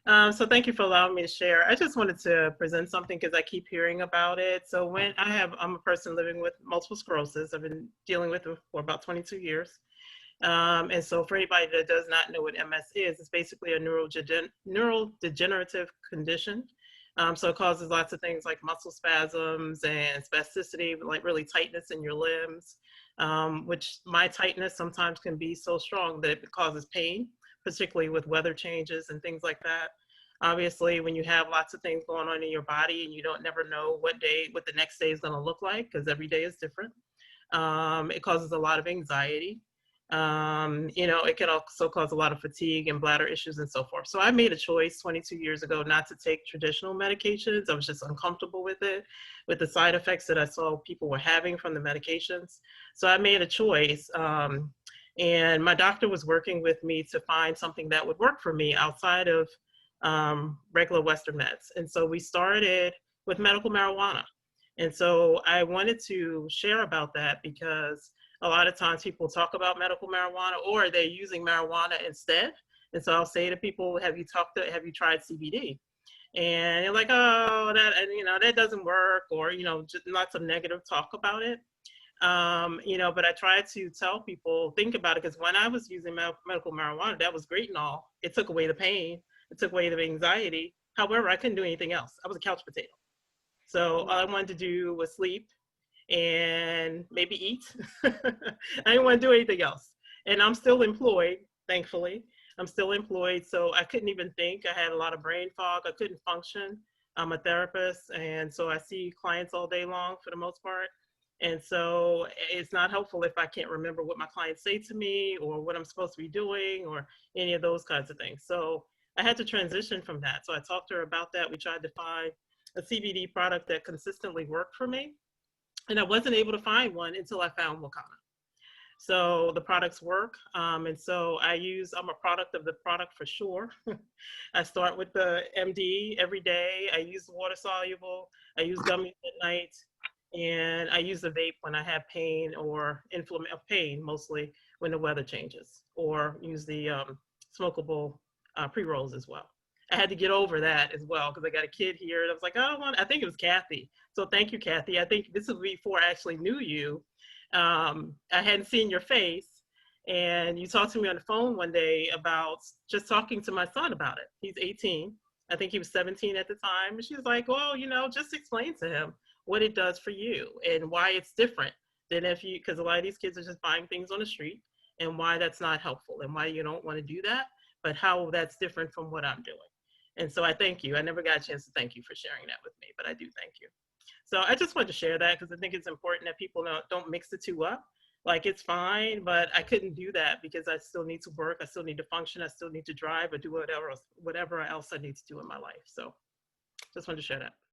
So thank you for allowing me to share. I just wanted to present something because I keep hearing about it. So I'm a person living with multiple sclerosis. I've been dealing with it for about 22 years. And so for anybody that does not know what MS is, it's basically a neurodegenerative condition. So it causes lots of things like muscle spasms and spasticity, like really tightness in your limbs, which my tightness sometimes can be so strong that it causes pain, particularly with weather changes and things like that. Obviously, when you have lots of things going on in your body and you don't never know what the next day is going to look like, because every day is different, it causes a lot of anxiety. It can also cause a lot of fatigue and bladder issues and so forth. So I made a choice 22 years ago not to take traditional medications. I was just uncomfortable with it, with the side effects that I saw people were having from the medications. So I made a choice. And my doctor was working with me to find something that would work for me outside of regular Western meds. And so we started with medical marijuana. And so I wanted to share about that because a lot of times people talk about medical marijuana or they're using marijuana instead. And so I'll say to people, have you tried CBD? And you're like, oh, that doesn't work, or, just lots of negative talk about it. But I try to tell people, think about it, because when I was using medical marijuana, that was great and all. It took away the pain, it took away the anxiety. However, I couldn't do anything else. I was a couch potato. So all I wanted to do was sleep and maybe eat. I didn't want to do anything else. And I'm still employed, thankfully. I'm still employed, so I couldn't even think. I had a lot of brain fog. I couldn't function. I'm a therapist, and so I see clients all day long for the most part. And so it's not helpful if I can't remember what my clients say to me or what I'm supposed to be doing or any of those kinds of things. So I had to transition from that. So I talked to her about that. We tried to find a CBD product that consistently worked for me. And I wasn't able to find one until I found Wakana. So the products work. And so I'm a product of the product for sure. I start with the MD every day. I use the water soluble. I use gummies at night. And I use the vape when I have pain or pain, mostly when the weather changes, or use the smokable pre-rolls as well. I had to get over that as well because I got a kid here, and I was like, oh, I think it was Kathy. So thank you, Kathy. I think this was before I actually knew you. I hadn't seen your face, and you talked to me on the phone one day about just talking to my son about it. He's 18. I think he was 17 at the time. And she was like, well, just explain to him what it does for you and why it's different than because a lot of these kids are just buying things on the street, and why that's not helpful and why you don't want to do that, but how that's different from what I'm doing. And so I thank you. I never got a chance to thank you for sharing that with me, but I do thank you. So I just wanted to share that because I think it's important that people don't mix the two up. Like, it's fine, but I couldn't do that because I still need to work. I still need to function. I still need to drive or do whatever else I need to do in my life. So just wanted to share that.